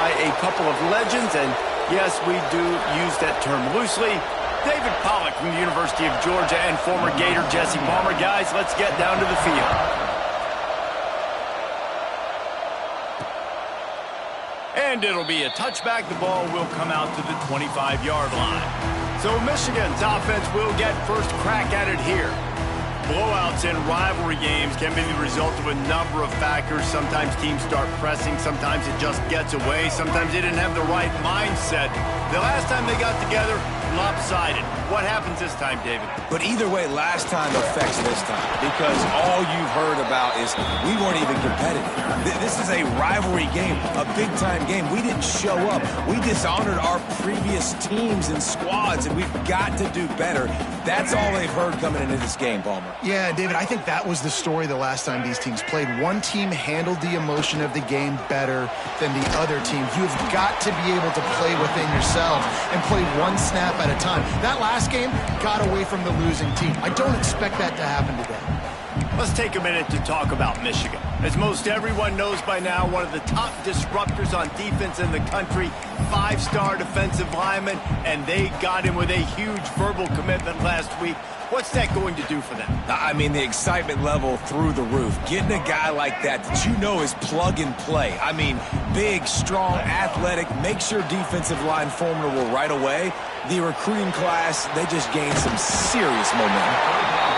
by a couple of legends, and yes, we do use that term loosely. David Pollack from the University of Georgia and former Gator Jesse Palmer. Guys, let's get down to the field. And it'll be a touchback. The ball will come out to the 25-yard line. So Michigan's offense will get first crack at it here. Blowouts in rivalry games can be the result of a number of factors. Sometimes teams start pressing. Sometimes it just gets away. Sometimes they didn't have the right mindset. The last time they got together, lopsided. What happens this time, David? But either way, last time affects this time because all you've heard about is we weren't even competitive. This is a rivalry game, a big-time game. We didn't show up. We dishonored our previous teams and squads, and we've got to do better. That's all they've heard coming into this game, Palmer. Yeah, David, I think that was the story the last time these teams played. One team handled the emotion of the game better than the other team. You've got to be able to play within yourself and play one snap at a time. That last game got away from the losing team. I don't expect that to happen today. Let's take a minute to talk about Michigan. As most everyone knows by now, one of the top disruptors on defense in the country, 5-star defensive lineman, and they got him with a huge verbal commitment last week. What's that going to do for them? I mean, the excitement level through the roof. Getting a guy like that you know is plug and play. I mean, big, strong, athletic, makes your defensive line formidable right away. The recruiting class, they just gained some serious momentum.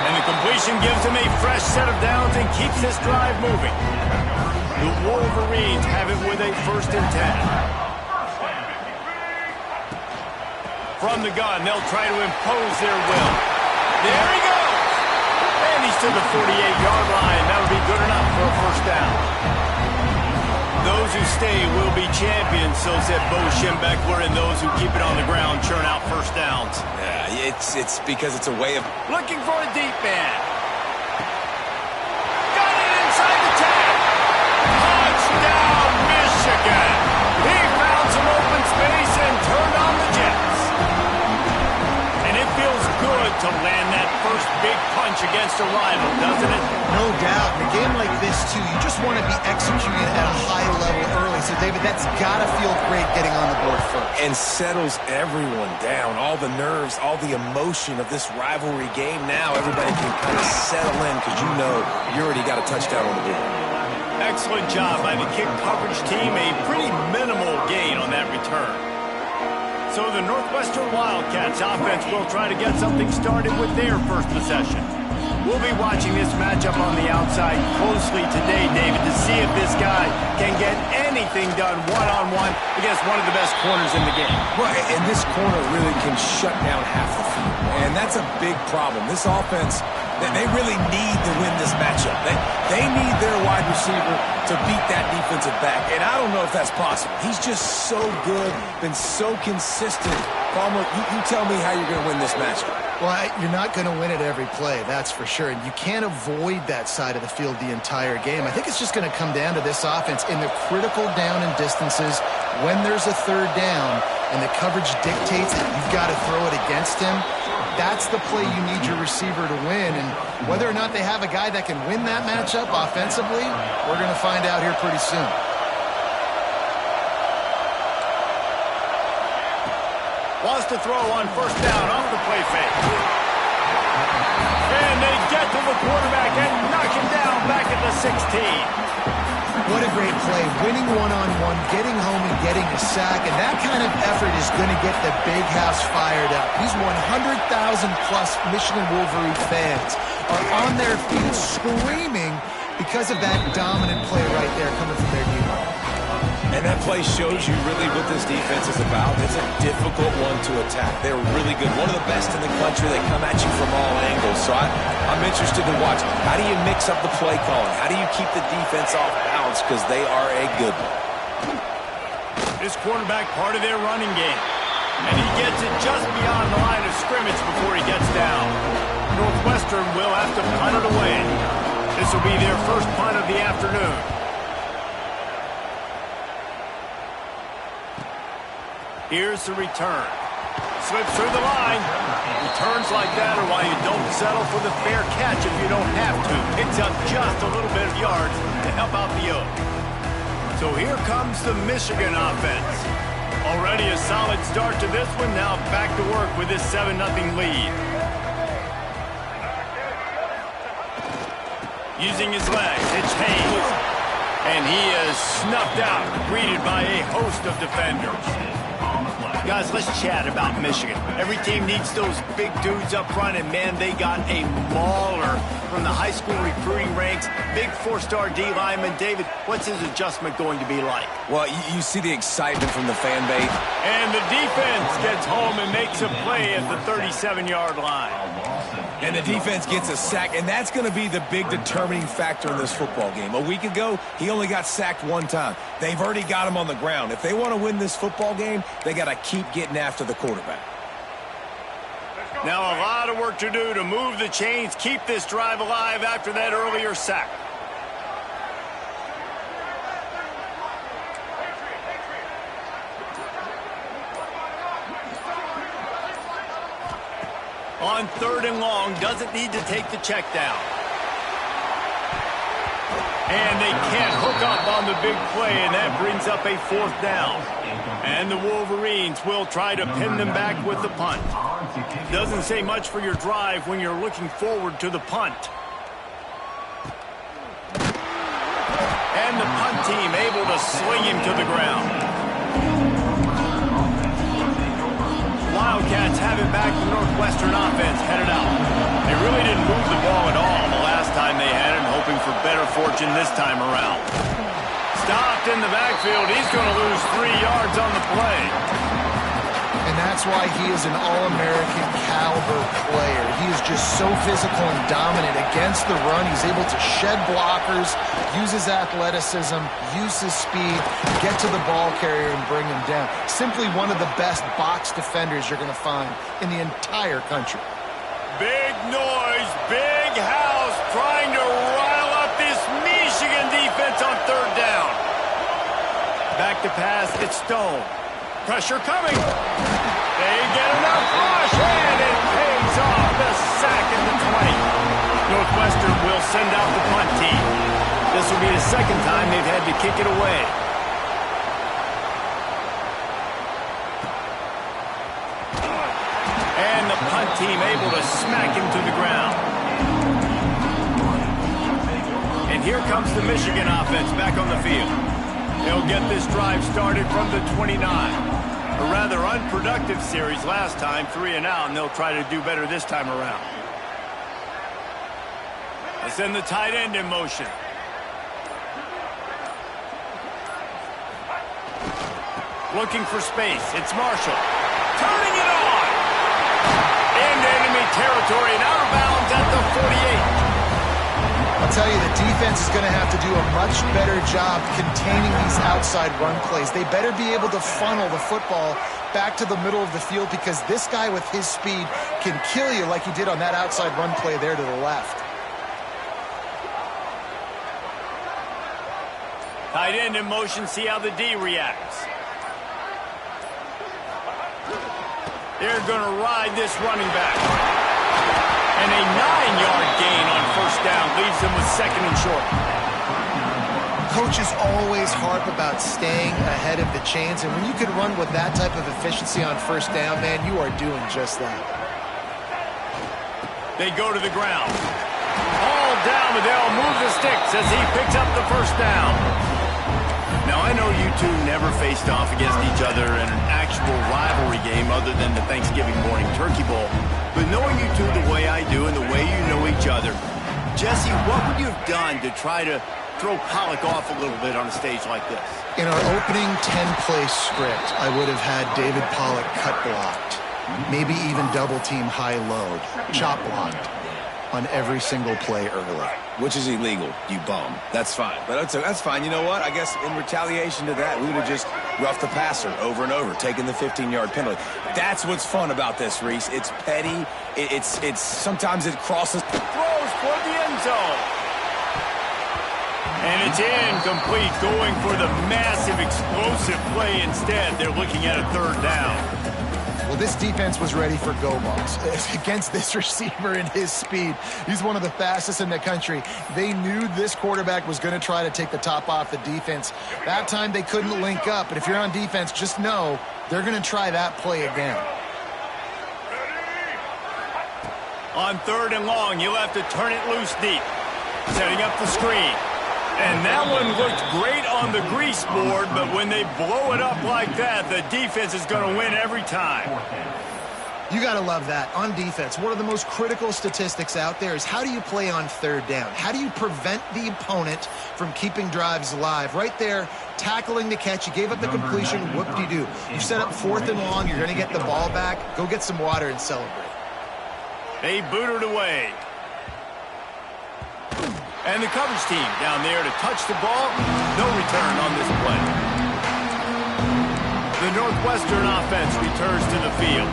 And the completion gives him a fresh set of downs and keeps this drive moving. The Wolverines have it with a 1st and 10. From the gun, they'll try to impose their will. There he goes! And he's to the 48-yard line. That'll be good enough for a 1st down. Those who stay will be champions, so said Bo Schembechler, and those who keep it on the ground churn out 1st downs. Yeah, it's because it's a way of... Looking for a deep man. Got it inside the 10. Touchdown, Michigan! He found some open space and turned on the Jets. And it feels good to land that first big punch against a rival, doesn't it? No doubt. In a game like this, too, you just want to be executing at a high level early. So, David, that's got to feel great getting on the board first. And settles everyone down. All the nerves, all the emotion of this rivalry game. Now everybody can kind of settle in because you know you already got a touchdown on the board. Excellent job by the kick coverage team. A pretty minimal gain on that return. So the Northwestern Wildcats offense will try to get something started with their first possession. We'll be watching this matchup on the outside closely today, David, to see if this guy can get anything done one-on-one against one of the best corners in the game. Well, and this corner really can shut down half the field, and that's a big problem. This offense, they really need to win this matchup. They need their wide receiver to beat that defensive back, and I don't know if that's possible. He's just so good, been so consistent. Palmer, you tell me how you're going to win this matchup. Well, you're not going to win it every play, that's for sure. And you can't avoid that side of the field the entire game. I think it's just going to come down to this offense in the critical down and distances when there's a 3rd down and the coverage dictates that you've got to throw it against him. That's the play you need your receiver to win. And whether or not they have a guy that can win that matchup offensively, we're going to find out here pretty soon. Wants to throw on 1st down off the play fake. And they get to the quarterback and knock him down back at the 16. What a great play. Winning one-on-one, getting home and getting a sack, and that kind of effort is going to get the big house fired up. These 100,000-plus Michigan Wolverine fans are on their feet screaming because of that dominant play right there coming from their D-line. And that play shows you really what this defense is about. It's a difficult one to attack. They're really good. One of the best in the country. They come at you from all angles. So I'm interested to watch. How do you mix up the play calling? How do you keep the defense off balance? Because they are a good one. This quarterback part of their running game. And he gets it just beyond the line of scrimmage before he gets down. Northwestern will have to punt it away. This will be their first punt of the afternoon. Here's the return. Slips through the line. Returns like that are why you don't settle for the fair catch if you don't have to. Picks up just a little bit of yards to help out the Oak. So here comes the Michigan offense. Already a solid start to this one. Now back to work with this 7-0 lead. Using his legs, it's Hayes. And he is snuffed out, greeted by a host of defenders. Guys, let's chat about Michigan. Every team needs those big dudes up front, and man, they got a mauler from the high school recruiting ranks. Big 4-star D lineman. David, what's his adjustment going to be like? Well, you see the excitement from the fan base. And the defense gets home and makes a play at the 37-yard line. And the defense gets a sack, and that's going to be the big determining factor in this football game. A week ago, he only got sacked one time. They've already got him on the ground. If they want to win this football game, they got to keep getting after the quarterback. Now a lot of work to do to move the chains, keep this drive alive after that earlier sack. On 3rd and long, doesn't need to take the check down. And they can't hook up on the big play, and that brings up a 4th down. And the Wolverines will try to pin them back with the punt. Doesn't say much for your drive when you're looking forward to the punt. And the punt team able to sling him to the ground. Wildcats have it back. The Northwestern offense headed out. They really didn't move the ball at all the last time they had it, hoping for better fortune this time around. Stopped in the backfield. He's going to lose 3 yards on the play. And that's why he is an All-American caliber player. He is just so physical and dominant against the run. He's able to shed blockers, use his athleticism, use his speed, get to the ball carrier and bring him down. Simply one of the best box defenders you're going to find in the entire country. Big noise, big house, trying to rile up this Michigan defense on 3rd down. Back to pass, it's Stone. Pressure coming. They get enough rush, and it pays off. The sack at the 20. Northwestern will send out the punt team. This will be the 2nd time they've had to kick it away. And the punt team able to smack him to the ground. And here comes the Michigan offense back on the field. They'll get this drive started from the 29. A rather unproductive series last time, 3 and out, and they'll try to do better this time around. They send the tight end in motion. Looking for space. It's Marshall. Turning it on. Into enemy territory and out of bounds at the 48. I'll tell you, the defense is going to have to do a much better job containing these outside run plays. They better be able to funnel the football back to the middle of the field because this guy with his speed can kill you like he did on that outside run play there to the left. Tight end in motion, see how the D reacts. They're going to ride this running back. And a 9-yard gain on 1st down leaves them with 2nd and short. Coaches always harp about staying ahead of the chains, and when you can run with that type of efficiency on 1st down, man, you are doing just that. They go to the ground. All down, but they'll move the sticks as he picks up the 1st down. Now, I know you two never faced off against each other in an actual rivalry game other than the Thanksgiving morning Turkey Bowl. But knowing you two the way I do and the way you know each other, Jesse, what would you have done to try to throw Pollock off a little bit on a stage like this? In our opening 10-play script, I would have had David Pollock cut blocked, maybe even double-team high-load, chop blocked on every single play early. Which is illegal, you bum. That's fine. But that's fine. You know what? I guess in retaliation to that, we would have just roughed the passer over and over, taking the 15-yard penalty. That's what's fun about this, Reese. It's petty. It's sometimes it crosses. Throws toward the end zone. And it's incomplete, going for the massive explosive play instead. They're looking at a 3rd down. Well, this defense was ready for go balls. Against this receiver and his speed, he's one of the fastest in the country. They knew this quarterback was going to try to take the top off the defense. That time they couldn't link up, but if you're on defense, just know they're going to try that play again. On 3rd and long, you'll have to turn it loose deep. Setting up the screen. And that one looked great on the grease board, but when they blow it up like that, the defense is going to win every time. You got to love that. On defense, one of the most critical statistics out there is how do you play on 3rd down? How do you prevent the opponent from keeping drives alive? Right there, tackling the catch. You gave up the completion. Whoop-de-doo. You set up 4th and long. You're going to get the ball back. Go get some water and celebrate. They booted away. And the coverage team down there to touch the ball. No return on this play. The Northwestern offense returns to the field.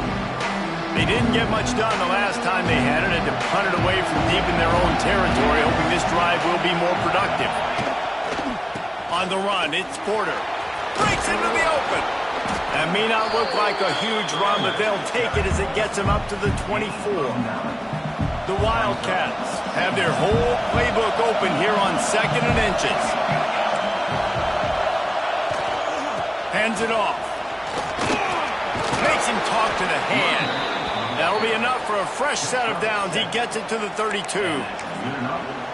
They didn't get much done the last time they had it, and to punt it away from deep in their own territory, hoping this drive will be more productive. On the run, it's Porter. Breaks into the open. That may not look like a huge run, but they'll take it as it gets them up to the 24. The Wildcats have their whole playbook open here on 2nd and inches. Hands it off. Makes him talk to the hand. That'll be enough for a fresh set of downs. He gets it to the 32.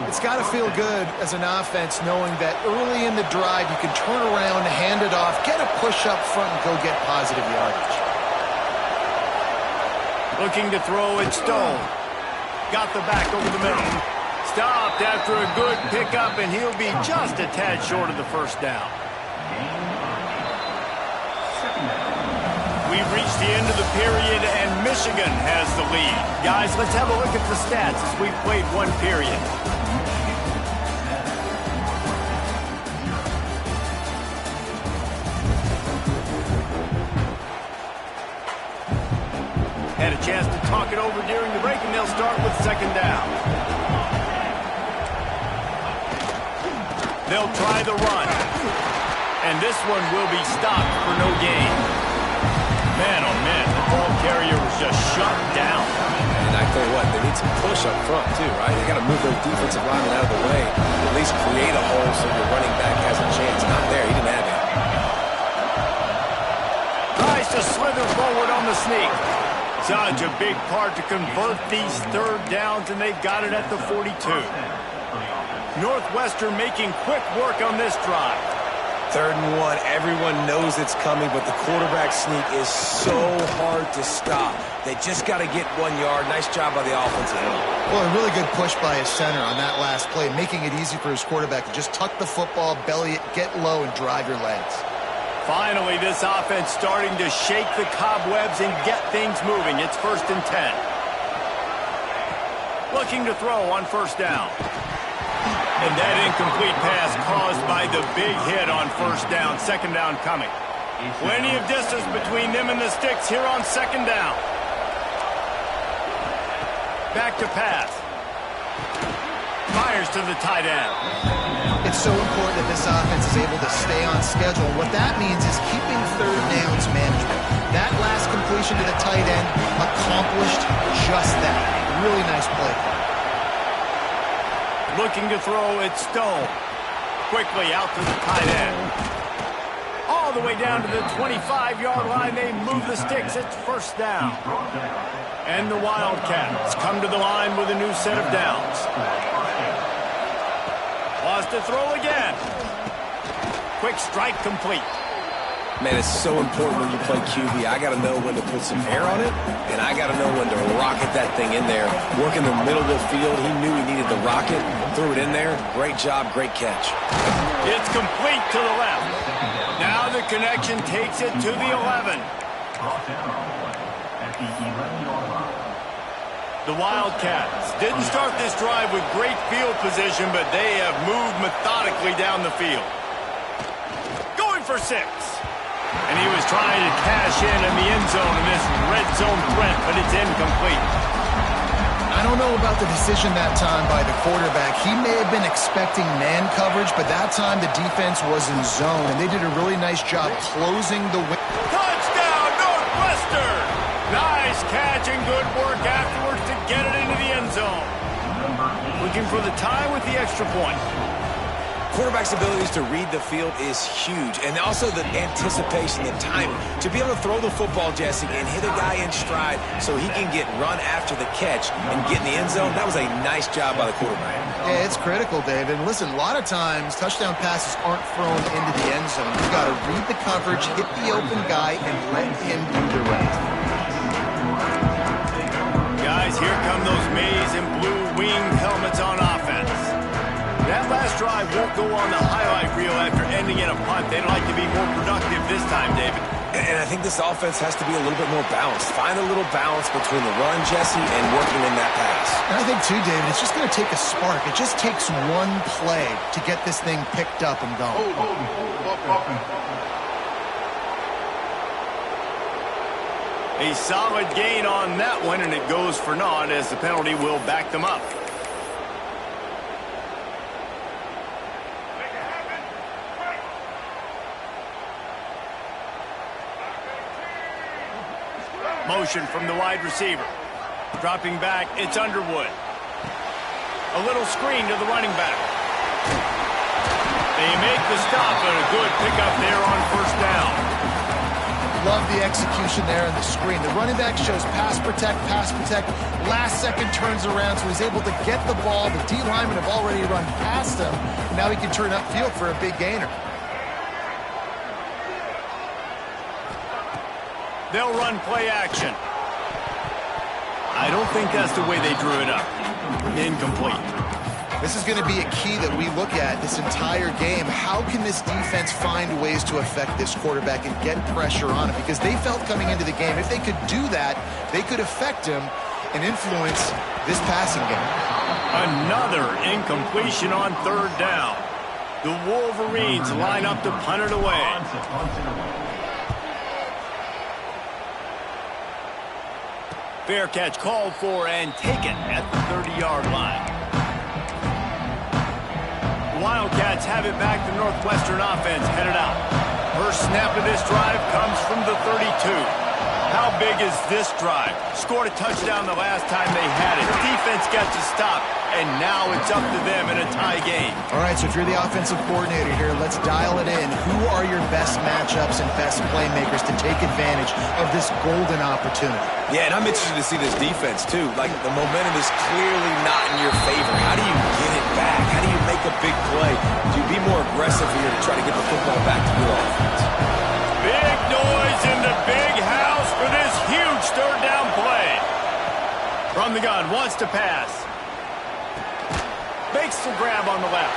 It's got to feel good as an offense knowing that early in the drive you can turn around, hand it off, get a push up front, and go get positive yardage. Looking to throw it, Stone. Got the back over the middle. Stopped after a good pickup, and he'll be just a tad short of the 1st down. We've reached the end of the period, and Michigan has the lead. Guys, let's have a look at the stats as we've played 1 period. Had a chance to talk it over during the break, and they'll start with 2nd down. They'll try the run. And this one will be stopped for no gain. Man, oh man, the ball carrier was just shut down. And I tell you what, they need some push up front too, right? They got to move their defensive lineman out of the way. At least create a hole so your running back has a chance. Not there, he didn't have it. Tries to slither forward on the sneak. Such a big part to convert these 3rd downs, and they've got it at the 42. Northwestern making quick work on this drive. 3rd and 1, everyone knows it's coming, but the quarterback sneak is so hard to stop. They just got to get 1 yard. Nice job by the offensive line. Well, a really good push by his center on that last play, making it easy for his quarterback to just tuck the football, belly it, get low, and drive your legs. Finally, this offense starting to shake the cobwebs and get things moving. It's 1st and 10. Looking to throw on 1st down. And that incomplete pass caused by the big hit on 1st down. 2nd down coming. Plenty of distance between them and the sticks here on 2nd down. Back to pass. Fires to the tight end. It's so important that this offense is able to stay on schedule. What that means is keeping 3rd downs manageable. That last completion to the tight end accomplished just that. Really nice play. Looking to throw, it's Stone. Quickly out to the tight end. All the way down to the 25-yard line. They move the sticks. It's 1st down. And the Wildcats come to the line with a new set of downs. Wants to throw again. Quick strike complete. Man, it's so important when you play QB. I got to know when to put some air on it, and I got to know when to rocket that thing in there. Work in the middle of the field. He knew he needed the rocket. Threw it in there. Great job, great catch. It's complete to the left. Now the connection takes it to the 11. The Wildcats didn't start this drive with great field position, but they have moved methodically down the field. Going for 6. And he was trying to cash in the end zone in this red zone threat, but it's incomplete. I don't know about the decision that time by the quarterback. He may have been expecting man coverage, but that time the defense was in zone, and they did a really nice job closing the win. Touchdown, Northwestern! Nice catch and good work afterwards to get it into the end zone. Looking for the tie with the extra point. Quarterback's abilities to read the field is huge, and also the anticipation, the timing. To be able to throw the football, Jesse, and hit a guy in stride so he can get run after the catch and get in the end zone, that was a nice job by the quarterback. Yeah, it's critical, David. And listen, a lot of times touchdown passes aren't thrown into the end zone. You've got to read the coverage, hit the open guy, and let him do the rest. Guys, here come those maize and blue winged helmets on offense. That last drive won't go on the highlight reel after ending in a punt. They'd like to be more productive this time, David. And I think this offense has to be a little bit more balanced. Find a little balance between the run, Jesse, and working in that pass. And I think, too, David, it's just going to take a spark. It just takes one play to get this thing picked up and going. A solid gain on that one, and it goes for naught as the penalty will back them up. Motion from the wide receiver. Dropping back, it's Underwood. A little screen to the running back. They make the stop, and a good pickup there on first down. Love the execution there in the screen. The running back shows pass protect. Last second turns around, so he's able to get the ball. The D linemen have already run past him. Now he can turn upfield for a big gainer. They'll run play action. I don't think that's the way they drew it up. Incomplete. This is going to be a key that we look at this entire game. How can this defense find ways to affect this quarterback and get pressure on him? Because they felt coming into the game, if they could do that, they could affect him and influence this passing game. Another incompletion on third down. The Wolverines line up to punt it away. Fair catch called for and taken at the 30-yard line. Wildcats have it back. The Northwestern offense headed out. First snap of this drive comes from the 32. How big is this drive? Scored a touchdown the last time they had it. Defense gets a stop, and now it's up to them in a tie game. All right, so if you're the offensive coordinator here, let's dial it in. Who are your best matchups and best playmakers to take advantage of this golden opportunity? Yeah, and I'm interested to see this defense, too. Like, the momentum is clearly not in your favor. How do you get it back? How do you make a big play? Do you be more aggressive here to try to get the football back to your offense? Big noise in the big house for this huge third down play. From the gun, wants to pass. Makes the grab on the left.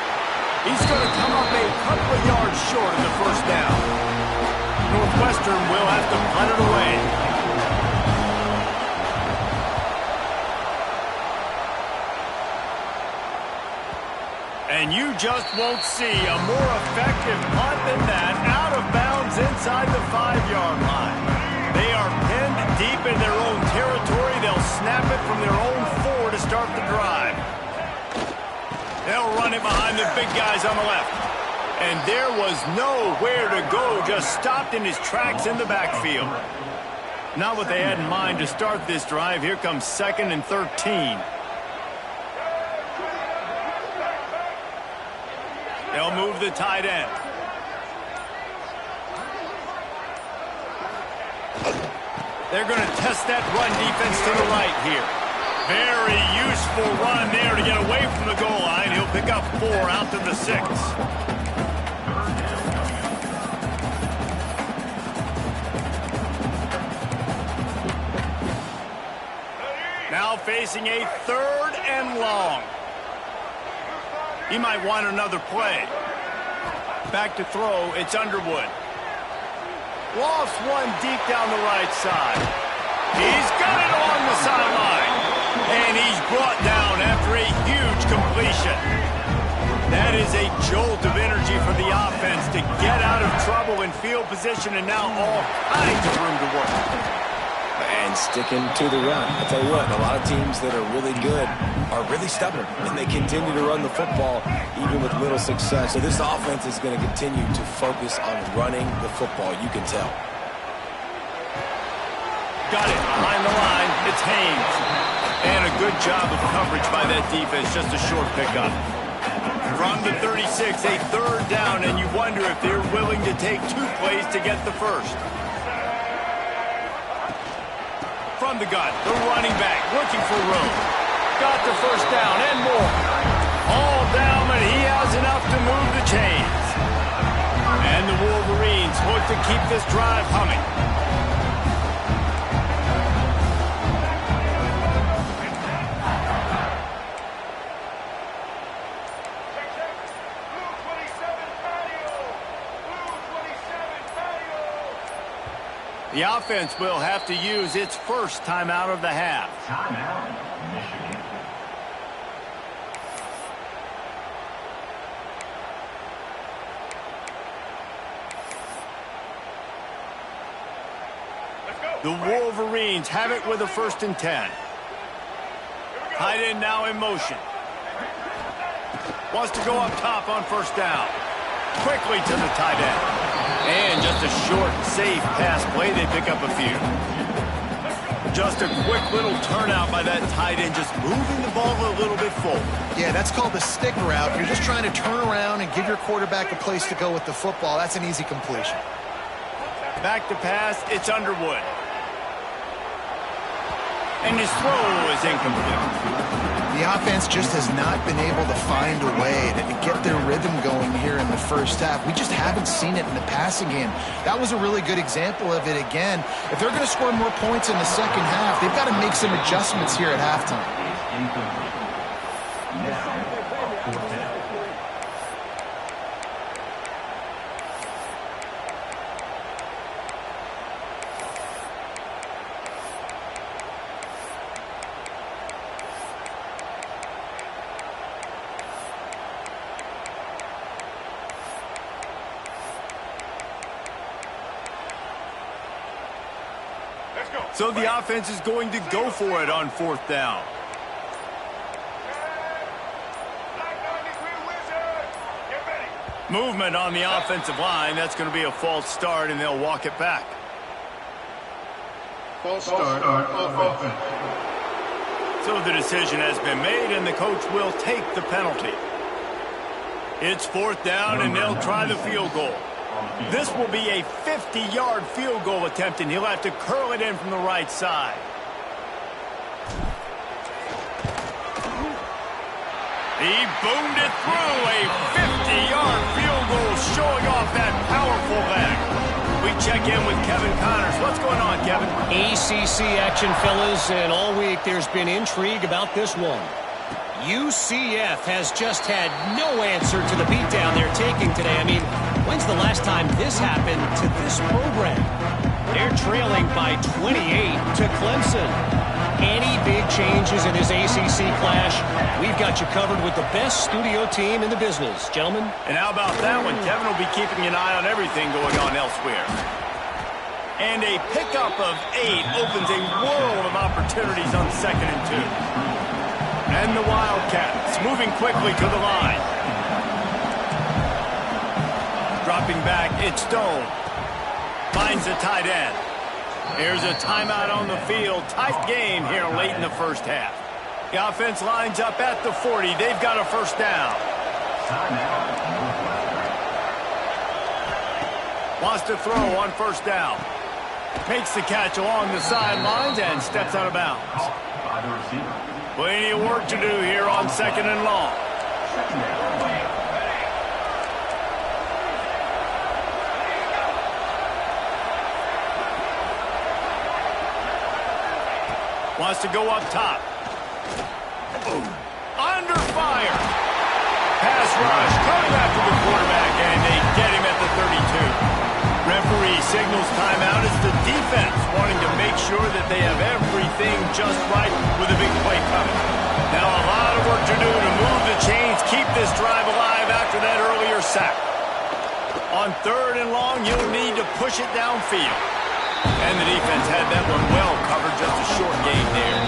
He's going to come up a couple of yards short of the first down. Northwestern will have to punt it away. And you just won't see a more effective punt than that, out of bounds inside the 5-yard line. They are pinned deep in their own territory. They'll snap it from their own 4 to start the drive. They'll run it behind the big guys on the left. And there was nowhere to go, just stopped in his tracks in the backfield. Not what they had in mind to start this drive. Here comes 2nd and 13. They'll move the tight end. They're going to test that run defense to the right here. Very useful run there to get away from the goal line. He'll pick up 4 out to the 6. Now facing a 3rd and long. He might want another play. Back to throw, it's Underwood. Lost one deep down the right side. He's got it along the sideline. And he's brought down after a huge completion. That is a jolt of energy for the offense to get out of trouble in field position, and now all kinds of room to work. And sticking to the run. I tell you what, a lot of teams that are really good are really stubborn, and they continue to run the football even with little success. So this offense is going to continue to focus on running the football, you can tell. got it behind the line. It's Haynes. And a good job of coverage by that defense. Just a short pickup. From the 36, a third down, and you wonder if they're willing to take 2 plays to get the first. From the gun, the running back looking for room. Got the first down and more. All down, and he has enough to move the chains. And the Wolverines look to keep this drive humming. The offense will have to use its first timeout of the half. Timeout, Michigan. The Wolverines have it with a 1st and 10. Tight end now in motion. Wants to go up top on 1st down. Quickly to the tight end. And just a short, safe pass play. They pick up a few. Just a quick little turnout by that tight end, just moving the ball a little bit forward. Yeah, that's called the stick route. You're just trying to turn around and give your quarterback a place to go with the football. That's an easy completion. Back to pass, it's Underwood. And his throw is incomplete. The offense just has not been able to find a way to get their rhythm going here in the first half. We just haven't seen it in the passing game. That was a really good example of it again. If they're going to score more points in the second half, they've got to make some adjustments here at halftime. So the offense is going to go for it on 4th down. Movement on the offensive line. That's going to be a false start, and they'll walk it back. False start of offense. So the decision has been made, and the coach will take the penalty. It's 4th down, and they'll try the field goal. This will be a 50-yard field goal attempt, and he'll have to curl it in from the right side. He boomed it through. A 50-yard field goal showing off that powerful leg. We check in with Kevin Connors. What's going on, Kevin? ACC action, fellas, and all week there's been intrigue about this one. UCF has just had no answer to the beatdown they're taking today. I mean, when's the last time this happened to this program? They're trailing by 28 to Clemson. Any big changes in this ACC clash, we've got you covered with the best studio team in the business, gentlemen. And how about that one? Kevin will be keeping an eye on everything going on elsewhere. And a pickup of 8 opens a world of opportunities on 2nd and 2. And the Wildcats moving quickly to the line. Dropping back, it's Stone. Finds the tight end. Here's a timeout on the field. Tight game here late in the first half. The offense lines up at the 40. They've got a 1st down. Wants to throw on 1st down. Makes the catch along the sidelines and steps out of bounds. Plenty of work to do here on 2nd and long. Wants to go up top. Under fire. Pass rush. Coming after the quarterback, and they get him at the 32. Referee signals timeout as the defense wanting to make sure that they have everything just right with a big play coming. Now a lot of work to do to move the chains, keep this drive alive after that earlier sack. On 3rd and long, you'll need to push it downfield. And the defense had that one well covered, just a short gain there.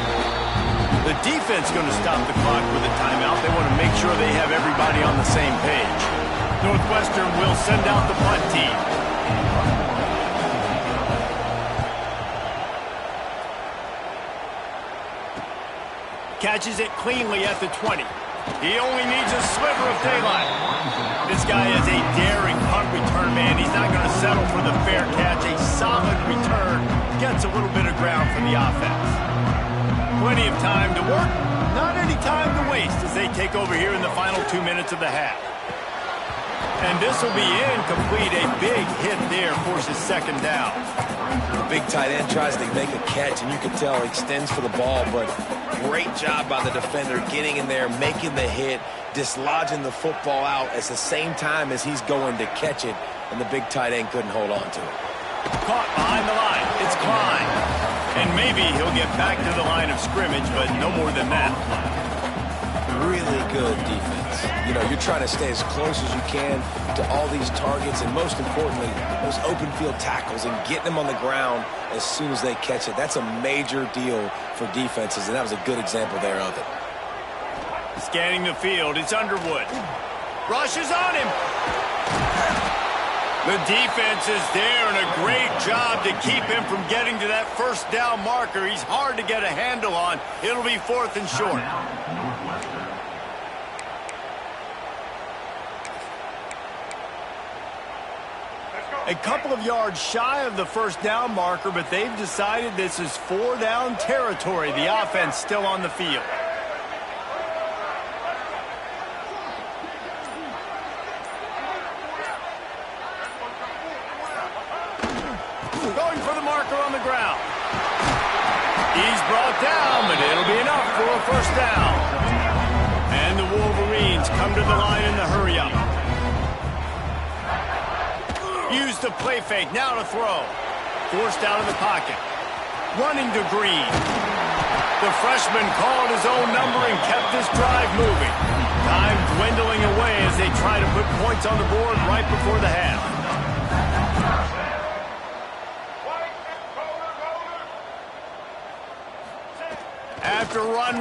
The defense is going to stop the clock with a timeout. They want to make sure they have everybody on the same page. Northwestern will send out the punt team. Catches it cleanly at the 20. He only needs a sliver of daylight. This guy is a daring punt return man. He's not going to settle for the fair catch. A solid return gets a little bit of ground for the offense. Plenty of time to work, not any time to waste as they take over here in the final 2 minutes of the half. And this will be incomplete. A big hit there forces second down. The big tight end tries to make a catch, and you can tell he extends for the ball, but great job by the defender getting in there, making the hit, dislodging the football out at the same time as he's going to catch it, and the big tight end couldn't hold on to it. Caught behind the line. It's Klein. And maybe he'll get back to the line of scrimmage, but no more than that. Really good defense. You know, you're trying to stay as close as you can to all these targets, and most importantly, those open field tackles and getting them on the ground as soon as they catch it. That's a major deal for defenses, and that was a good example there of it. Scanning the field, it's Underwood. Rushes on him. The defense is there, and a great job to keep him from getting to that first down marker. He's hard to get a handle on. It'll be 4th and short. A couple of yards shy of the first down marker, but they've decided this is 4-down territory. The offense still on the field. Going for the marker on the ground. He's brought down, but it'll be enough for a first down. And the Wolverines come to the line in the hurry-up. Use the play fake, now to throw. Forced out of the pocket. Running to Green. The freshman called his own number and kept this drive moving. Time dwindling away as they try to put points on the board right before the half. After run,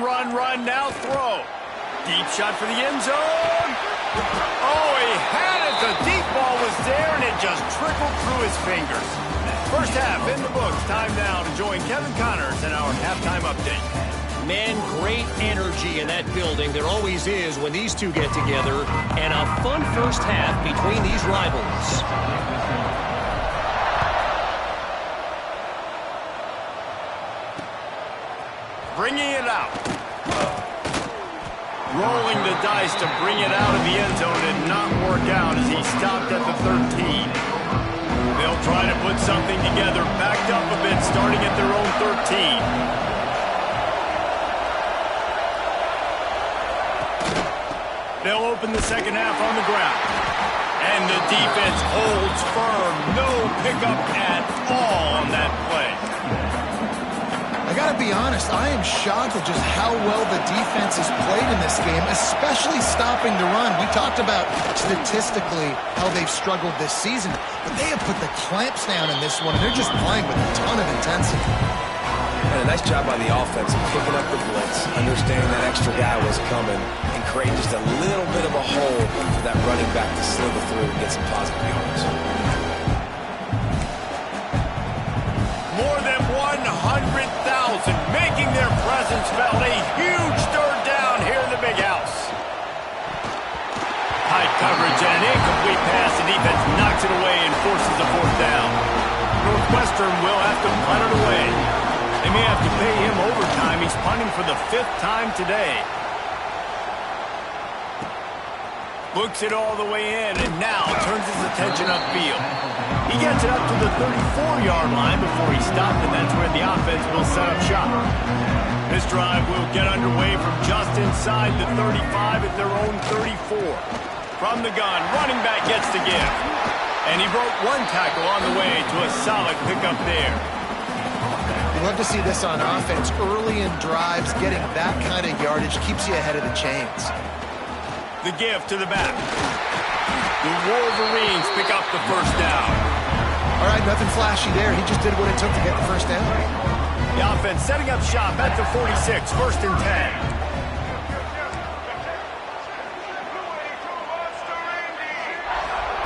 now throw. Deep shot for the end zone. Oh, he had it. The deep ball was there, and it just trickled through his fingers. First half in the books. Time now to join Kevin Connors in our halftime update. Man, great energy in that building. There always is when these two get together. And a fun first half between these rivals. Bringing it out. Rolling the dice to bring it out of the end zone did not work out as he stopped at the 13. They'll try to put something together, backed up a bit, starting at their own 13. They'll open the second half on the ground. And the defense holds firm. No pickup at all on that play. I got to be honest, I am shocked at just how well the defense has played in this game, especially stopping the run. We talked about statistically how they've struggled this season, but they have put the clamps down in this one, and they're just playing with a ton of intensity. And a nice job by the offense of picking up the blitz, understanding that extra guy was coming, and creating just a little bit of a hole for that running back to slither through and get some positive yards. More than 100,000 making their presence felt. A huge third down here in the big house. Tight coverage and an incomplete pass. The defense knocks it away and forces the fourth down. Northwestern will have to punt it away. They may have to pay him overtime. He's punting for the 5th time today. Looks it all the way in and now turns his attention upfield. He gets it up to the 34-yard line before he stopped, and that's where the offense will set up shop. This drive will get underway from just inside the 35 at their own 34. From the gun, running back gets the give. And he broke one tackle on the way to a solid pickup there. You love to see this on offense. Early in drives, getting that kind of yardage keeps you ahead of the chains. The give to the back. The Wolverines pick up the first down. All right, nothing flashy there. He just did what it took to get the first down. The offense setting up shop at the 46, 1st and 10.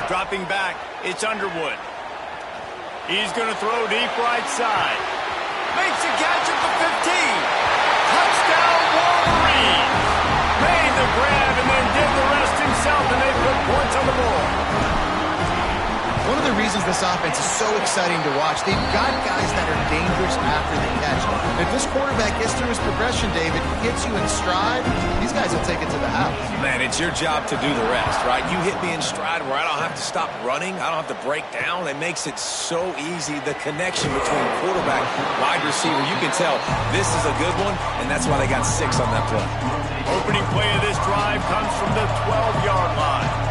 Dropping back, it's Underwood. He's going to throw deep right side. Makes a catch at the 15. Touchdown, Wolverines! points on the board. One of the reasons this offense is so exciting to watch, they've got guys that are dangerous after the catch. If this quarterback gets through his progression, David, hits you in stride, these guys will take it to the house. Man, it's your job to do the rest, right? You hit me in stride where I don't have to stop running. I don't have to break down. It makes it so easy. The connection between quarterback, wide receiver, you can tell this is a good one, and that's why they got 6 on that play. Opening play of this drive comes from the 12-yard line.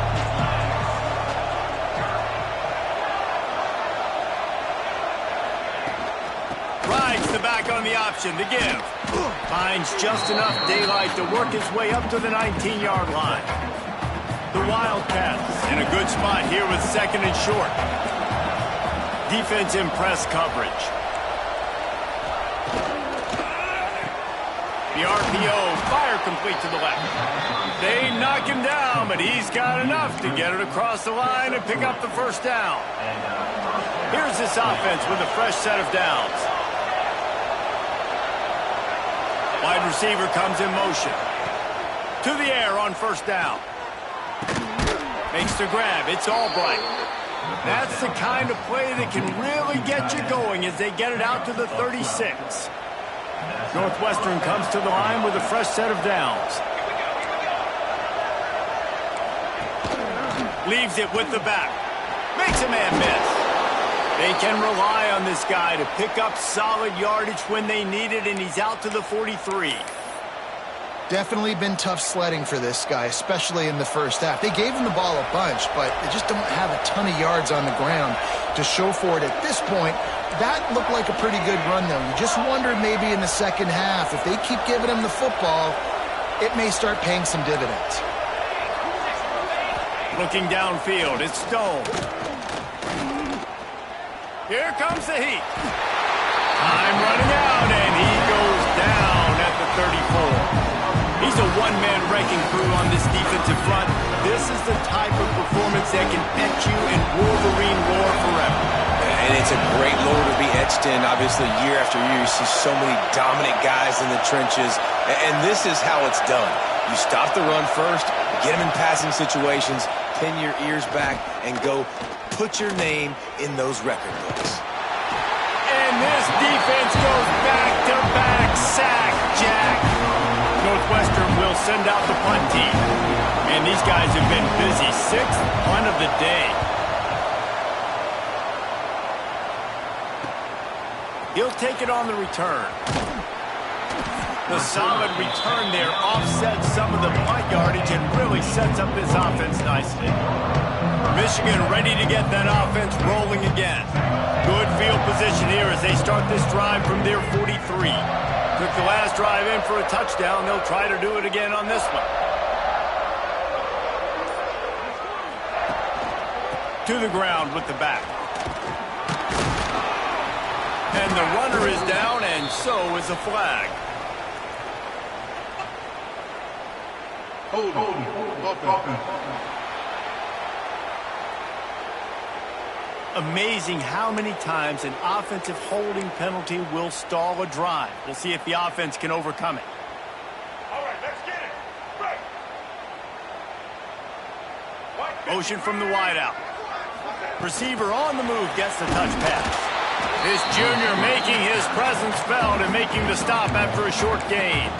Rides the back on the option to give. Finds just enough daylight to work his way up to the 19-yard line. The Wildcats in a good spot here with 2nd and short. Defense in press coverage. The RPO, fire complete to the left. They knock him down, but he's got enough to get it across the line and pick up the first down. Here's this offense with a fresh set of downs. Wide receiver comes in motion. To the air on first down. Makes the grab. It's Albright. That's the kind of play that can really get you going as they get it out to the 36. Northwestern comes to the line with a fresh set of downs. Leaves it with the back. Makes a man miss. They can rely on this guy to pick up solid yardage when they need it, and he's out to the 43. Definitely been tough sledding for this guy, especially in the first half. They gave him the ball a bunch, but they just don't have a ton of yards on the ground to show for it at this point. That looked like a pretty good run, though. You just wondered maybe in the second half, if they keep giving him the football, it may start paying some dividends. Looking downfield, it's Stone. Here comes the heat. Time running out, and he goes down at the 34. He's a one-man wrecking crew on this defensive front. This is the type of performance that can etch you in Wolverine lore forever. And it's a great lore to be etched in. Obviously, year after year, you see so many dominant guys in the trenches. And this is how it's done. You stop the run first, get them in passing situations, pin your ears back, and go put your name in those record books. And this defense goes back-to-back sack jack. Northwestern will send out the punt team. And these guys have been busy. 6th punt of the day. He'll take it on the return. The solid return there offsets some of the punt yardage and really sets up this offense nicely. Michigan ready to get that offense rolling again. Good field position here as they start this drive from their 43. Took the last drive in for a touchdown. They'll try to do it again on this one. To the ground with the back. And the runner is down, and so is a flag. Amazing how many times an offensive holding penalty will stall a drive. We'll see if the offense can overcome it. All right, let's get it. Right. Motion from the wideout. Receiver on the move gets the touch pass. This junior making his presence felt and making the stop after a short gain.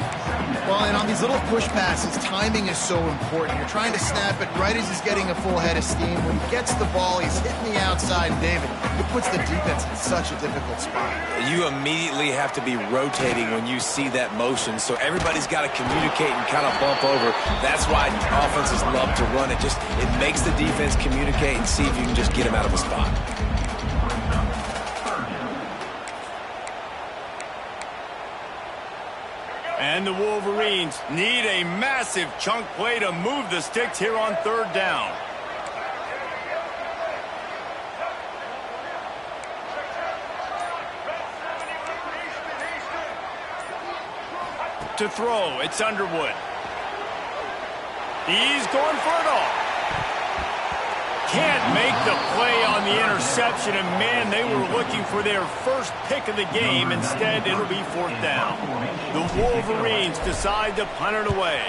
Well, and on these little push passes, timing is so important. You're trying to snap it right as he's getting a full head of steam. When he gets the ball, he's hitting the outside, David. It puts the defense in such a difficult spot. You immediately have to be rotating when you see that motion, so everybody's got to communicate and kind of bump over. That's why offenses love to run it. It makes the defense communicate and see if you can just get him out of a spot. And the Wolverines need a massive chunk play to move the sticks here on 3rd down. To throw, it's Underwood. He's going for it all. Can't make the play on the interception, and man, they were looking for their first pick of the game. Instead, it'll be 4th down. The Wolverines decide to punt it away.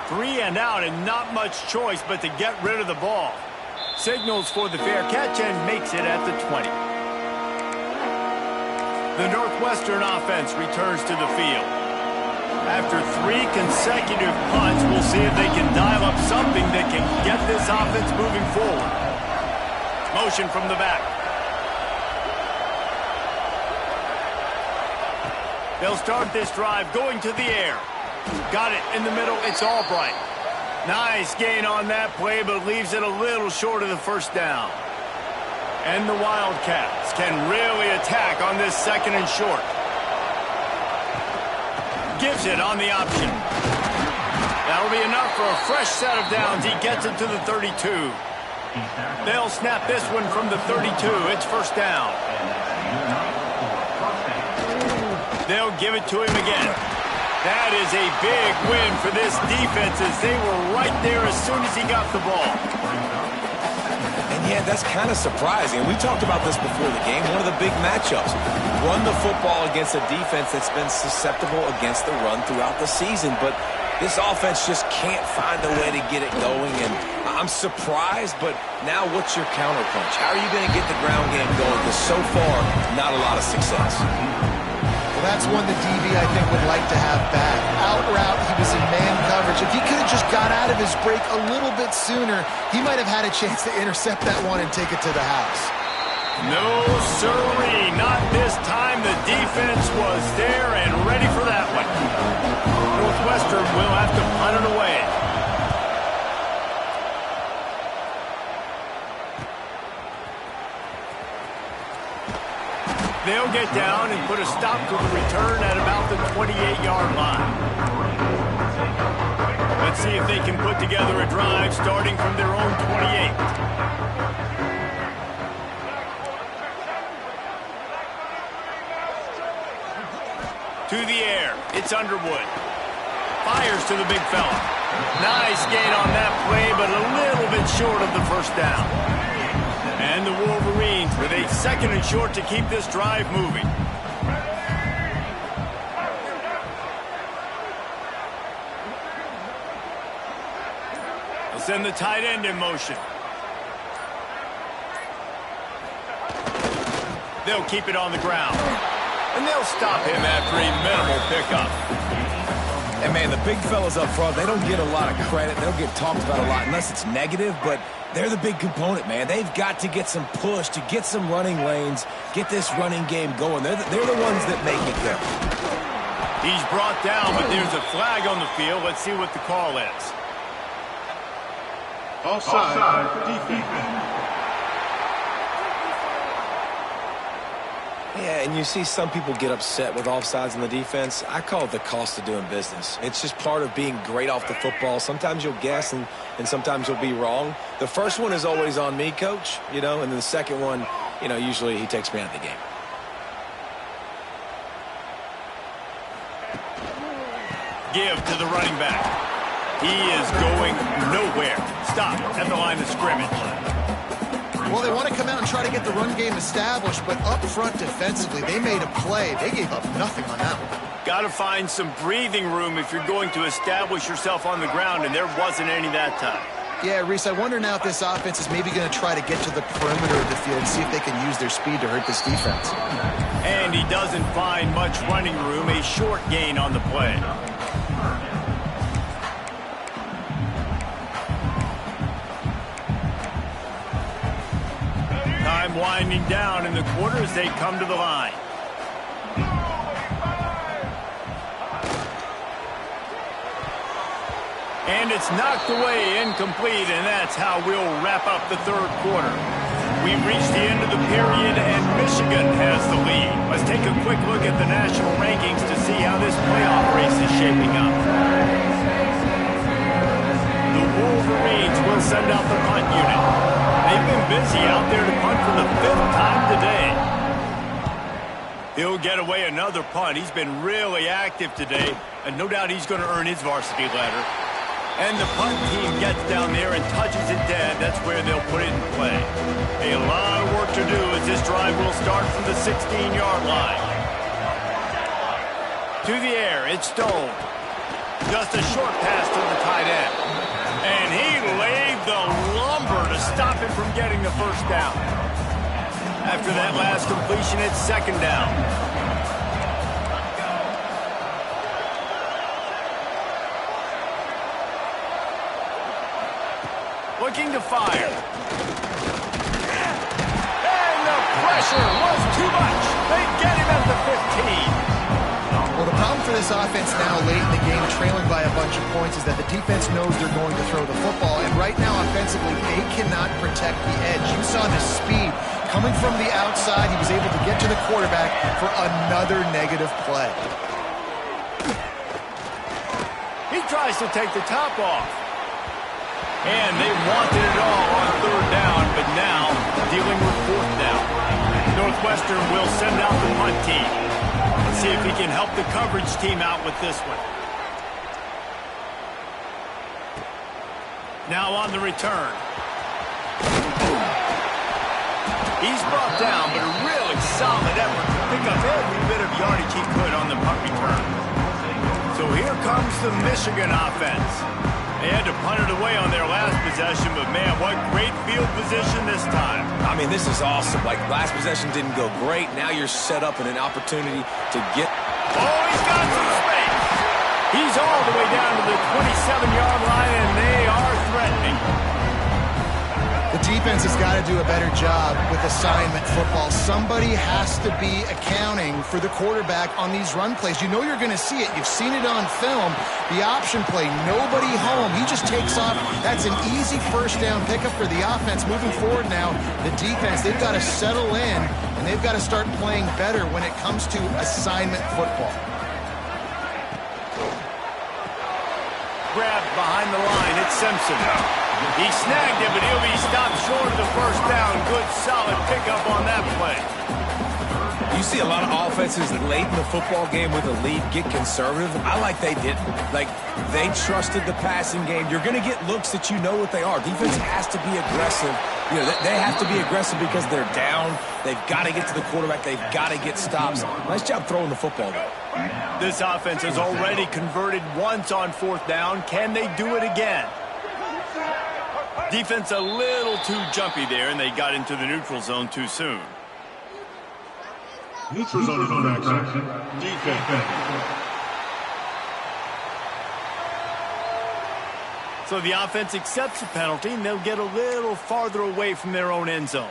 3 and out and not much choice but to get rid of the ball. Signals for the fair catch and makes it at the 20. The Northwestern offense returns to the field. After 3 consecutive punts, we'll see if they can dial up something that can get this offense moving forward. Motion from the back. They'll start this drive going to the air. Got it in the middle. It's Albright. Nice gain on that play, but leaves it a little short of the first down. And the Wildcats can really attack on this 2nd and short. Gives it on the option. That'll be enough for a fresh set of downs. He gets it to the 32. They'll snap this one from the 32. It's first down. They'll give it to him again. That is a big win for this defense as they were right there as soon as he got the ball. And yeah, that's kind of surprising. We talked about this before the game. One of the big matchups. Run the football against a defense that's been susceptible against the run throughout the season. But this offense just can't find a way to get it going. And I'm surprised, but now what's your counterpunch? How are you going to get the ground game going? Because so far, not a lot of success. That's one the DB, I think, would like to have back. Out route, he was in man coverage. If he could have just got out of his break a little bit sooner, he might have had a chance to intercept that one and take it to the house. No, sirree, not this time. The defense was there and ready for that one. Northwestern will have to punt it away. They'll get down and put a stop to the return at about the 28-yard line. Let's see if they can put together a drive starting from their own 28. To the air. It's Underwood. Fires to the big fella. Nice gain on that play, but a little bit short of the first down. And the Wolverines with a 2nd and short to keep this drive moving. They'll send the tight end in motion. They'll keep it on the ground. And they'll stop him after a minimal pickup. And, man, the big fellas up front, they don't get a lot of credit. They don't get talked about a lot unless it's negative, but they're the big component, man. They've got to get some push, to get some running lanes, get this running game going. They're the ones that make it go. He's brought down, but there's a flag on the field. Let's see what the call is. Offside, defense. Yeah, and you see some people get upset with offsides in the defense. I call it the cost of doing business. It's just part of being great off the football. Sometimes you'll guess and sometimes you'll be wrong. The first one is always on me, Coach, and then the second one, usually he takes me out of the game. Give to the running back. He is going nowhere. Stop at the line of scrimmage. Well, they want to come out and try to get the run game established, but up front defensively, they made a play. They gave up nothing on that one. Got to find some breathing room if you're going to establish yourself on the ground, and there wasn't any that time. Yeah, Reese, I wonder now if this offense is maybe going to try to get to the perimeter of the field and see if they can use their speed to hurt this defense. And he doesn't find much running room, a short gain on the play. Time winding down in the quarter as they come to the line. And it's knocked away, incomplete, and that's how we'll wrap up the third quarter. We've reached the end of the period, and Michigan has the lead. Let's take a quick look at the national rankings to see how this playoff race is shaping up. The Wolverines will send out the punt unit. They've been busy out there to punt for the 5th time today. He'll get away another punt. He's been really active today, and no doubt he's going to earn his varsity letter. And the punt team gets down there and touches it dead. That's where they'll put it in play. A lot of work to do as this drive will start from the 16-yard line. To the air, it's Stone. Just a short pass to the tight end. And he laid the lumber to stop him from getting the first down. After that last completion, it's second down. Looking to fire. And the pressure was too much. They get him at the 15. Well, the problem for this offense now late in the game, trailing by a bunch of points, is that the defense knows they're going to throw the football. And right now, offensively, they cannot protect the edge. You saw the speed coming from the outside. He was able to get to the quarterback for another negative play. He tries to take the top off. And they wanted it all on third down, but now dealing with fourth down. Northwestern will send out the punt team. Let's see if he can help the coverage team out with this one. Now on the return. He's brought down, but a really solid effort to pick up every bit of yardage he could on the punt return. So here comes the Michigan offense. They had to punt it away on their last possession, but man, what great field position this time. I mean, this is awesome. Like, last possession didn't go great. Now you're set up in an opportunity to get... Oh, he's got some space. He's all the way down to the 27-yard line, and they are threatening. The defense has got to do a better job with assignment football. Somebody has to be accounting for the quarterback on these run plays. You know you're going to see it. You've seen it on film. The option play, nobody home. He just takes off. That's an easy first down pickup for the offense. Moving forward now, the defense, they've got to settle in, and they've got to start playing better when it comes to assignment football. Grabbed behind the line, it's Simpson. He snagged it, but he'll be stopped short of the first down. Good, solid pickup on that play. You see a lot of offenses late in the football game with a lead get conservative. I like they didn't. Like, they trusted the passing game. You're going to get looks that you know what they are. Defense has to be aggressive. You know, they have to be aggressive because they're down. They've got to get to the quarterback. They've got to get stops. Nice job throwing the football, though. This offense has already converted once on fourth down. Can they do it again? Defense a little too jumpy there, and they got into the neutral zone too soon. Neutral zone infraction. Defense. So the offense accepts the penalty, and they'll get a little farther away from their own end zone.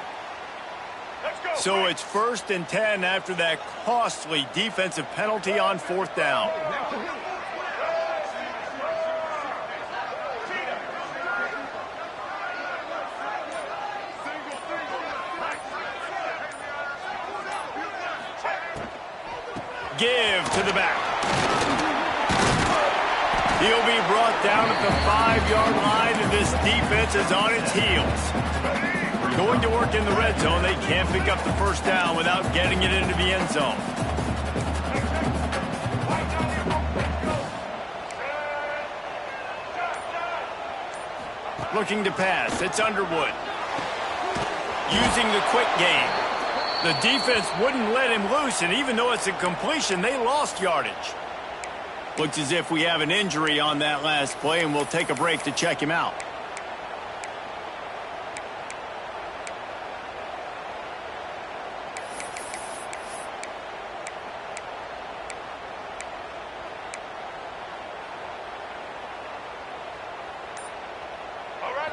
So it's 1st and 10 after that costly defensive penalty on fourth down. Give to the back. He'll be brought down at the 5-yard line, and this defense is on its heels. Going to work in the red zone. They can't pick up the first down without getting it into the end zone. Looking to pass. It's Underwood. Using the quick game. The defense wouldn't let him loose, and even though it's a completion, they lost yardage. Looks as if we have an injury on that last play, and we'll take a break to check him out.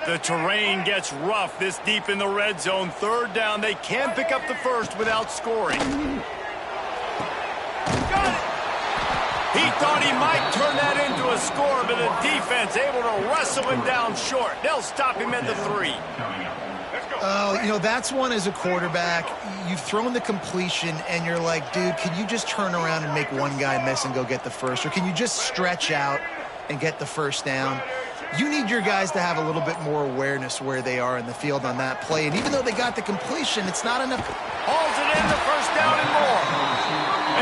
The terrain gets rough this deep in the red zone. 3rd down. They can't pick up the first without scoring. Got it. He thought he might turn that into a score, but the defense able to wrestle him down short. They'll stop him at the 3. Oh, you know, that's one as a quarterback. You've thrown the completion, and you're like, dude, can you just turn around and make one guy miss and go get the first? Or can you just stretch out and get the first down? You need your guys to have a little bit more awareness where they are in the field on that play. And even though they got the completion, it's not enough. Hauls it in, the first down and more.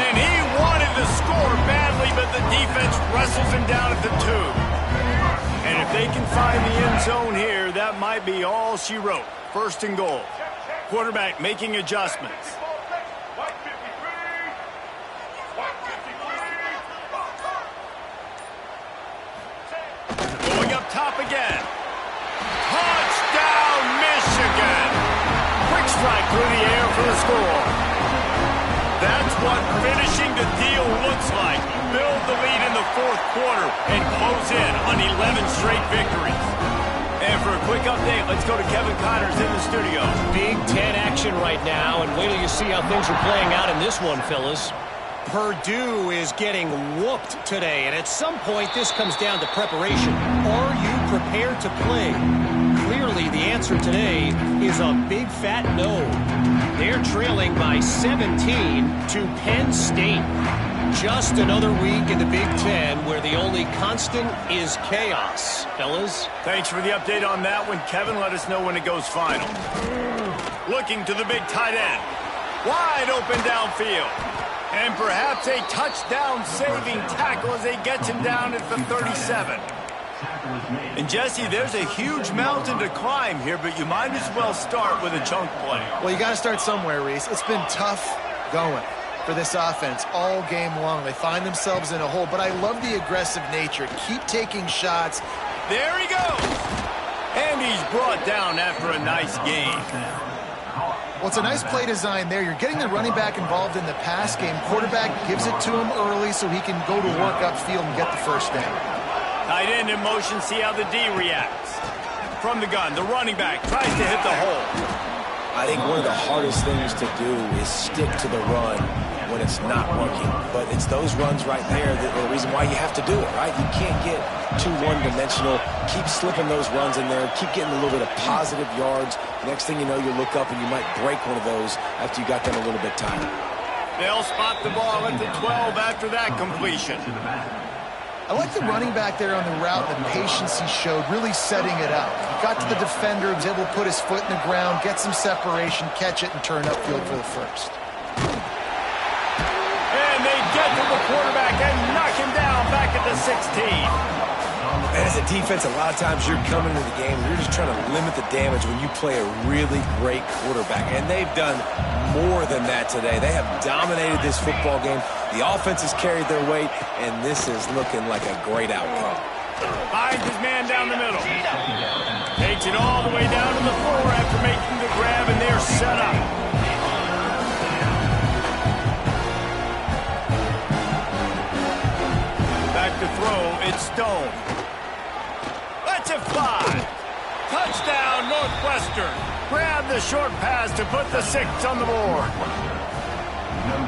And he wanted to score badly, but the defense wrestles him down at the 2. And if they can find the end zone here, that might be all she wrote. 1st and goal. Quarterback making adjustments. through the air for the score. That's what finishing the deal looks like. Build the lead in the fourth quarter and close in on 11 straight victories. And for a quick update, let's go to Kevin Connors in the studio. Big Ten action right now, and wait till you see how things are playing out in this one, fellas. Purdue is getting whooped today, and at some point this comes down to preparation. Are you prepared to play? Clearly the answer today is a big fat no. They're trailing by 17 to Penn State. Just another week in the Big Ten where the only constant is chaos. Fellas? Thanks for the update on that one, Kevin. Let us know when it goes final. Looking to the big tight end. Wide open downfield. And perhaps a touchdown-saving tackle as he gets him down at the 37. And, Jesse, there's a huge mountain to climb here, but you might as well start with a chunk play. Well, you got to start somewhere, Reese. It's been tough going for this offense all game long. They find themselves in a hole, but I love the aggressive nature. Keep taking shots. There he goes. And he's brought down after a nice game. Well, it's a nice play design there. You're getting the running back involved in the pass game. Quarterback gives it to him early so he can go to work upfield and get the first down. Tight end in motion, see how the D reacts. From the gun, the running back tries to hit the hole. I think one of the hardest things to do is stick to the run when it's not working. But it's those runs right there that are the reason why you have to do it, right? You can't get too one-dimensional. Keep slipping those runs in there. Keep getting a little bit of positive yards. Next thing you know, you look up and you might break one of those after you got them a little bit tired. They'll spot the ball at the 12 after that completion. I like the running back there on the route, the patience he showed, really setting it up. He got to the defender, was able to put his foot in the ground, get some separation, catch it, and turn upfield for the first. And they get to the quarterback and knock him down back at the 16. And as a defense, a lot of times you're coming into the game and you're just trying to limit the damage when you play a really great quarterback. And they've done more than that today. They have dominated this football game. The offense has carried their weight, and this is looking like a great outcome. Finds his man down the middle. Takes it all the way down to the floor after making the grab, and they're set up. Back to throw, it's Stone. Lets it fly. Touchdown, Northwestern. Grab the short pass to put the 6 on the board.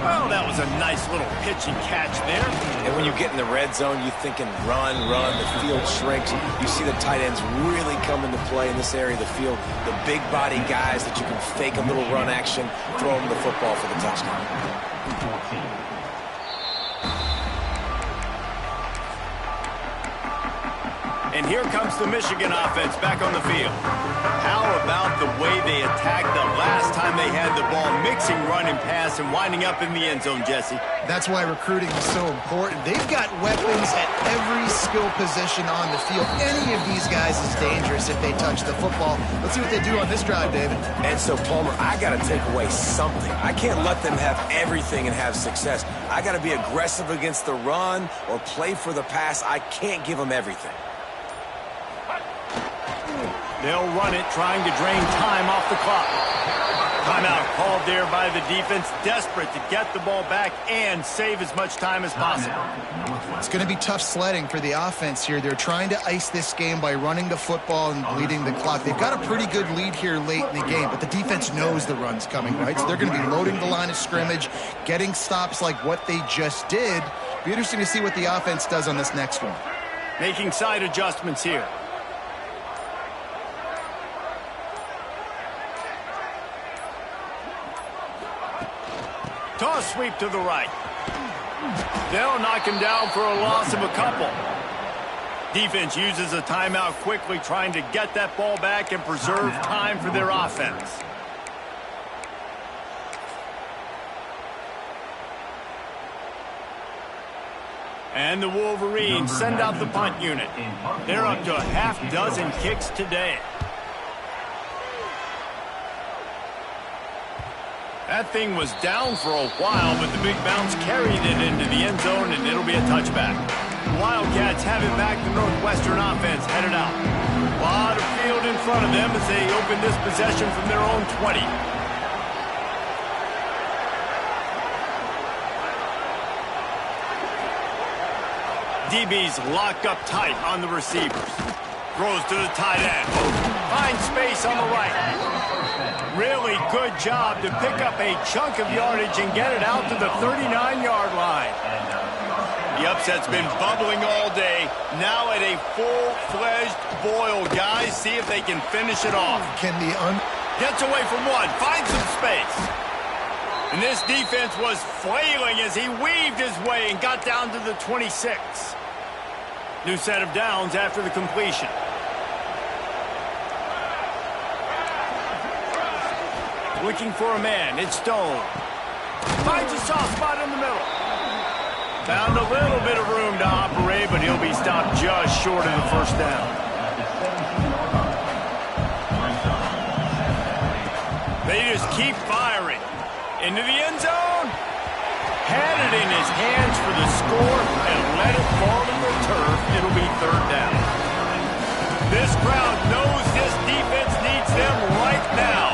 Well, that was a nice little pitch and catch there. And when you get in the red zone, you're thinking run, the field shrinks. You see the tight ends really come into play in this area of the field. The big body guys that you can fake a little run action, throw them the football for the touchdown. And here comes the Michigan offense back on the field. How about the way they attacked the last time they had the ball, mixing run and pass and winding up in the end zone, Jesse? That's why recruiting is so important. They've got weapons at every skill position on the field. Any of these guys is dangerous if they touch the football. Let's see what they do on this drive, David. And so, Palmer, I got to take away something. I can't let them have everything and have success. I got to be aggressive against the run or play for the pass. I can't give them everything. They'll run it, trying to drain time off the clock. Timeout called there by the defense, desperate to get the ball back and save as much time as possible. It's going to be tough sledding for the offense here. They're trying to ice this game by running the football and bleeding the clock. They've got a pretty good lead here late in the game, but the defense knows the run's coming, right? So they're going to be loading the line of scrimmage, getting stops like what they just did. Be interesting to see what the offense does on this next one. Making side adjustments here. Toss sweep to the right. They'll knock him down for a loss of a couple. Defense uses a timeout quickly, trying to get that ball back and preserve time for their offense. And the Wolverines send out the punt unit. They're up to a half-dozen kicks today. That thing was down for a while, but the big bounce carried it into the end zone, and it'll be a touchback. Wildcats have it back. The Northwestern offense headed out. A lot of field in front of them as they open this possession from their own 20. DB's locked up tight on the receivers. Throws to the tight end. Finds space on the right. Really good job to pick up a chunk of yardage and get it out to the 39-yard line. The upset's been bubbling all day. Now at a full-fledged boil. Guys, see if they can finish it off. Gets away from one. Finds some space. And this defense was flailing as he weaved his way and got down to the 26. New set of downs after the completion. Looking for a man. It's Stone. Finds a soft spot in the middle. Found a little bit of room to operate, but he'll be stopped just short of the first down. They just keep firing. Into the end zone. Had it in his hands for the score and let it fall to the turf. It'll be third down. This crowd knows this defense needs them right now.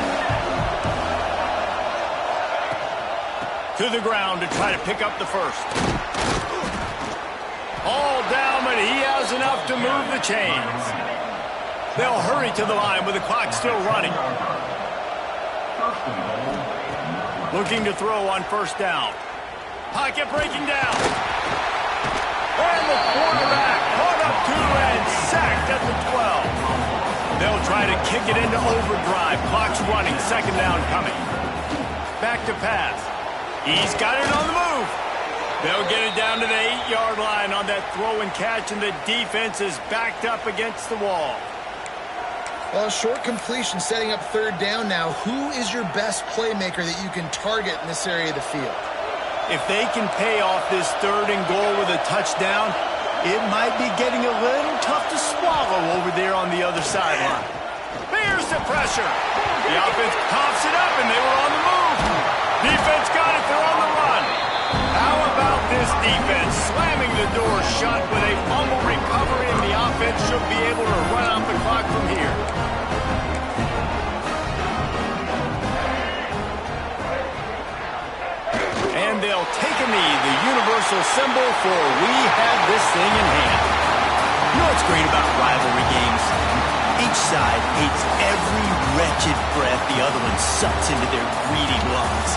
To the ground to try to pick up the first. All down, but he has enough to move the chains. They'll hurry to the line with the clock still running. Looking to throw on first down. Pocket breaking down. And the quarterback caught up to and sacked at the 12. They'll try to kick it into overdrive. Clock's running. Second down coming. Back to pass. He's got it on the move. They'll get it down to the 8-yard line on that throw and catch, and the defense is backed up against the wall. Well, short completion setting up third down now. Who is your best playmaker that you can target in this area of the field? If they can pay off this third and goal with a touchdown, it might be getting a little tough to swallow over there on the other sideline. Here's the pressure. The offense pops it up, and they were on the move. Defense got it. They're on the run. How about this defense slamming the door shut with a fumble recovery, and the offense should be able to run out the clock from here. And they'll take a knee, the universal symbol for we have this thing in hand. You know what's great about rivalry games? Each side hates every wretched breath the other one sucks into their greedy lungs.